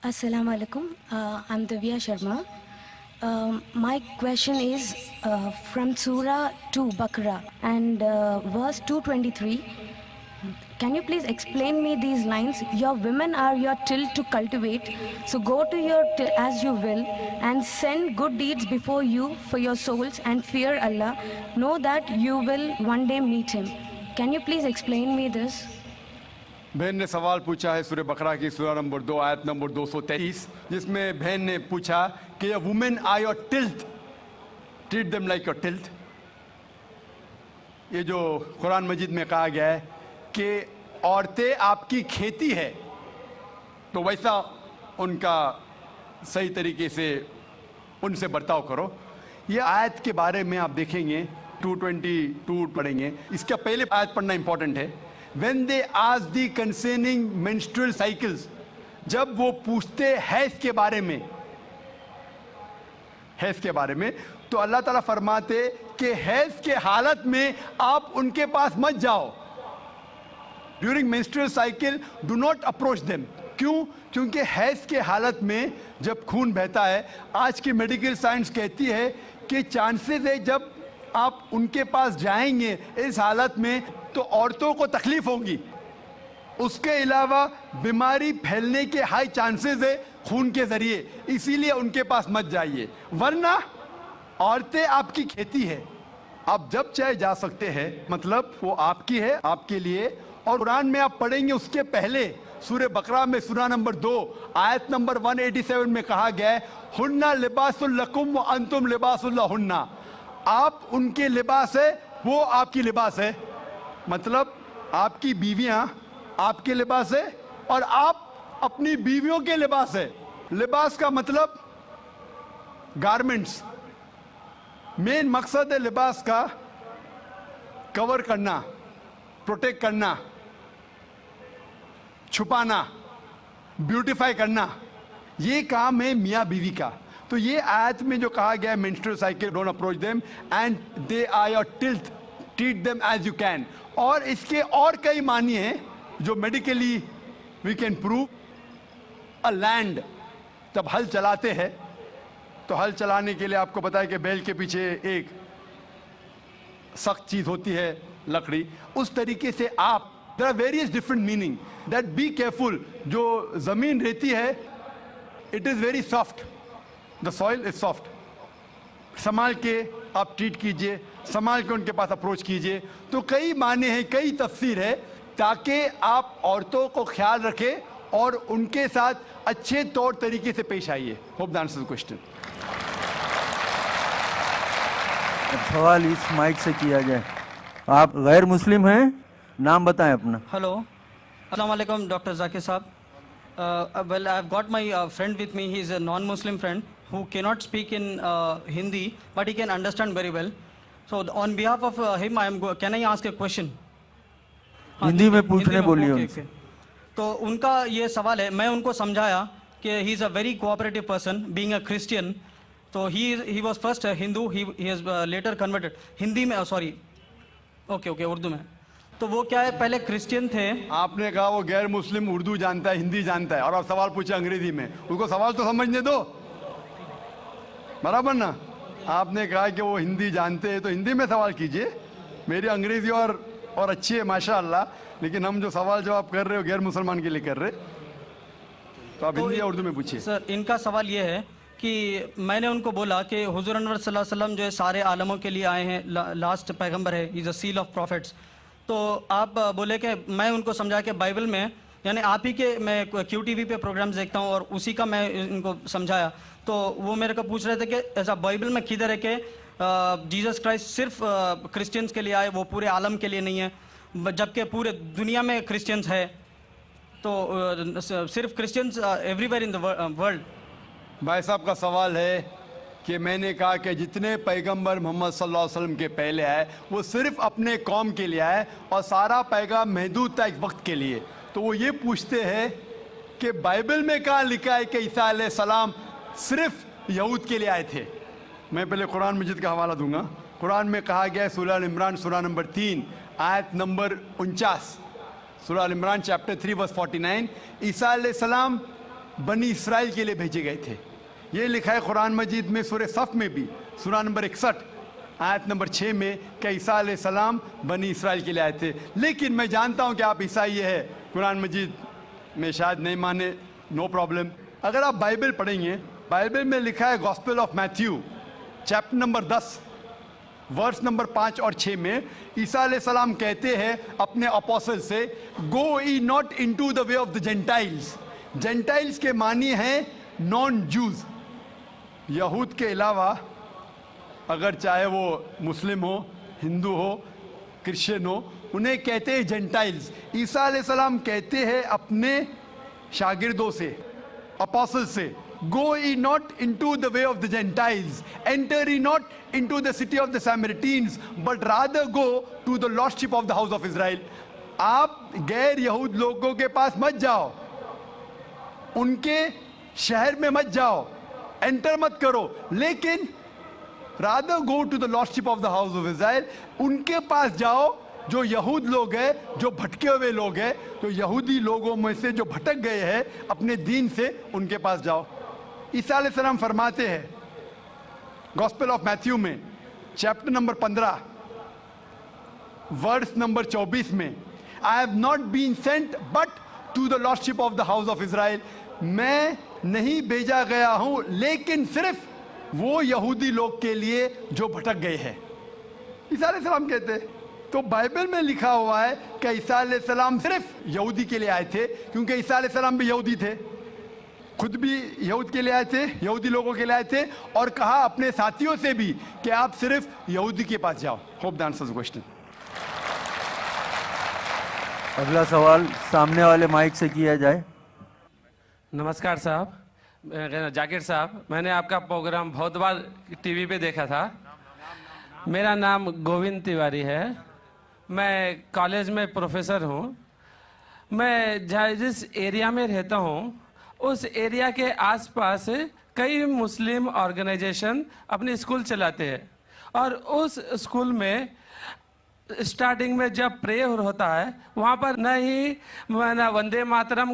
Assalamu alaikum. I'm Divya Sharma. My question is from Surah 2 Baqarah and verse 223. Can you please explain me these lines? Your women are your till to cultivate, so go to your till as you will, and send good deeds before you for your souls, and fear Allah. Know that you will one day meet Him. Can you please explain me this? बहन ने सवाल पूछा है सूरह बकरा की सूरह number 2 आयत नंबर 223, जिसमें बहन ने पूछा कि ये women are your tilth, treat them like your tilth. ये जो कुरान मजीद में कहा गया है कि औरतें आपकी खेती है, तो वैसा उनका सही तरीके से उनसे बर्ताव करो। ये आयत के बारे में आप देखेंगे 222 पढ़ेंगे, इसका पहले आयत पढ़ना इंपॉर्टेंट है। When they ask the concerning menstrual cycles, जब वो पूछते हैज़ के बारे में, तो अल्लाह ताला फरमाते कि हैज़ के हालत में आप उनके पास मत जाओ। During menstrual cycle do not approach them। क्यों? क्योंकि हैज़ के हालत में जब खून बहता है, आज की मेडिकल साइंस कहती है कि चांसेस है जब आप उनके पास जाएंगे इस हालत में तो औरतों को तकलीफ होगी। उसके अलावा बीमारी फैलने के हाई चांसेस है खून के जरिए, इसीलिए उनके पास मत जाइए, वरना औरतें आपकी खेती है, आप जब चाहे जा सकते हैं, मतलब वो आपकी है, आपके लिए। और कुरान में आप पढ़ेंगे उसके पहले सूरह बकरा में सूरह नंबर 2 आयत नंबर 187 में कहा गया है, हुन्ना लिबासुल लकुम व अंतुम लिबासुल लहुन्ना। आप उनके लिबास है, वो आपकी लिबास है। मतलब आपकी बीवियां आपके लिबास है और आप अपनी बीवियों के लिबास है। लिबास का मतलब गारमेंट्स। मेन मकसद है लिबास का कवर करना, प्रोटेक्ट करना, छुपाना, ब्यूटीफाई करना, ये काम है मियाँ बीवी का। तो ये आयत में जो कहा गया है menstrual cycle, don't approach them and they are your tilth, treat them as you can. और इसके और कई मानी हैं जो medically we can prove. A land, जब हल चलाते हैं तो हल चलाने के लिए आपको पता है कि बैल के पीछे एक सख्त चीज होती है, लकड़ी। उस तरीके से आप, there are various different meaning that be careful. जो जमीन रहती है it is very soft, the soil is soft. संभाल के आप ट्रीट कीजिए, संभाल के उनके पास अप्रोच कीजिए। तो कई माने हैं, कई तफसीर है, ताकि आप औरतों को ख्याल रखें और उनके साथ अच्छे तौर तरीके से पेश आइए। Hope that answers the question. सवाल इस माइक से किया जाए। आप गैर मुस्लिम हैं, नाम बताएं अपना। हेलो, अस्सलाम वालेकुम डॉक्टर जाकिर साहब। Well, I've got my friend with me. He is a non-Muslim friend who cannot speak in Hindi, but he can understand very well. So, on behalf of him, can I ask a question? Hindi में पूछने बोलिए उनसे। तो उनका ये सवाल है, मैं उनको समझाया कि he is a very cooperative person, being a Christian. तो he was first a Hindu, he has later converted. Hindi में, sorry, okay, उर्दू में। तो वो क्या है, पहले क्रिश्चियन थे। आपने कहा वो गैर मुस्लिम उर्दू जानता है, हिंदी जानता है, और आप सवाल पूछे अंग्रेजी में। उनको सवाल तो समझने दो, बराबर ना। आपने कहा कि वो हिंदी जानते हैं तो हिंदी में सवाल कीजिए। मेरी अंग्रेजी और अच्छी है माशाअल्लाह, लेकिन हम जो सवाल जवाब कर रहे हो गैर मुसलमान के लिए कर रहे, तो आप हिंदी या उर्दू में पूछिए। सर, इनका सवाल ये है कि मैंने उनको बोला कि हुजूर अनवर सल्लल्लाहु अलैहि वसल्लम जो है सारे आलमों के लिए आए हैं, लास्ट पैगंबर है, is a seal of profits. तो आप बोले कि मैं उनको समझा कि बाइबल में, यानी आप ही के, मैं QTV पे प्रोग्राम्स देखता हूँ और उसी का मैं इनको समझाया। तो वो मेरे को पूछ रहे थे कि ऐसा बाइबल में किधर है कि जीसस क्राइस्ट सिर्फ क्रिश्चियंस के लिए आए, वो पूरे आलम के लिए नहीं है, जबकि पूरे दुनिया में क्रिश्चियंस है। तो सिर्फ Christians everywhere in the world. भाई साहब का सवाल है कि मैंने कहा कि जितने पैगंबर मोहम्मद सल्लल्लाहु अलैहि वसल्लम के पहले आए वो सिर्फ अपने कौम के लिए आए और सारा पैगाम महदूद था एक वक्त के लिए। तो वो ये पूछते हैं कि बाइबल में कहाँ लिखा है कि ईसा अलैहिस्सलाम सिर्फ यहूद के लिए आए थे। मैं पहले कुरान मजीद का हवाला दूंगा। कुरान में कहा गया है सूरह अल इमरान सूरह नंबर 3 आयत नंबर 49, सूरह अल इमरान चैप्टर 3 वर्स 49, ईसा अलैहिस्सलाम बनी इसराइल के लिए भेजे गए थे। ये लिखा है कुरान मजीद में सूरह सफ में भी, सूरा नंबर 61 आयत नंबर 6 में कि ईसा अलैहिस्सलाम बनी इसराइल के लिए आए थे। लेकिन मैं जानता हूं कि आप ईसाई है, कुरान मजीद में शायद नहीं माने, नो प्रॉब्लम। अगर आप बाइबल पढ़ेंगे, बाइबल में लिखा है gospel of Matthew chapter number 10 verse number 5 और 6 में ईसा अलैहिस्सलाम कहते हैं अपने अपोस्टल से, go ye not into the way of the Gentiles. Gentiles के मानी हैं नॉन जूज, यहूद के अलावा, अगर चाहे वो मुस्लिम हो, हिंदू हो, क्रिश्चियन हो, उन्हें कहते हैं जेंटाइल्स। ईसा अलैहिस्सलाम कहते हैं अपने शागिर्दों से, अपोस्टल से, go ye not into the way of the Gentiles, enter ye not into the city of the Samaritans, but rather go to the lordship of the house of Israel. आप गैर यहूद लोगों के पास मत जाओ, उनके शहर में मत जाओ, एंटर मत करो, लेकिन rather go to the lordship of the house of Israel, उनके पास जाओ जो यहूद लोग हैं, जो भटके हुए लोग हैं, तो यहूदी लोगों में से जो भटक गए हैं अपने दीन से, उनके पास जाओ। ईसा अलैहिस्सलाम फरमाते हैं गॉस्पेल ऑफ मैथ्यू में चैप्टर नंबर 15 वर्स नंबर 24 में, I have not been sent but to the lordship of the house of Israel. मैं नहीं भेजा गया हूं लेकिन सिर्फ वो यहूदी लोग के लिए जो भटक गए हैं, ईसा अलैहिस्सलाम कहते हैं। तो बाइबल में लिखा हुआ है कि ईसा अलैहिस्सलाम सिर्फ यहूदी के लिए आए थे, क्योंकि ईसा अलैहिस्सलाम भी यहूदी थे, खुद भी यहूद के लिए आए थे, यहूदी लोगों के लिए आए थे, और कहा अपने साथियों से भी कि आप सिर्फ यहूदी के पास जाओ। Hope that answers the question. अगला सवाल सामने वाले माइक से किया जाए। नमस्कार साहब, जाकिर साहब, मैंने आपका प्रोग्राम बहुत बार टीवी पे देखा था। मेरा नाम गोविंद तिवारी है, मैं कॉलेज में प्रोफेसर हूँ। मैं जिस एरिया में रहता हूँ उस एरिया के आसपास कई मुस्लिम ऑर्गेनाइजेशन अपनी स्कूल चलाते हैं, और उस स्कूल में स्टार्टिंग में जब प्रेयर होता है वहाँ पर न ही वंदे मातरम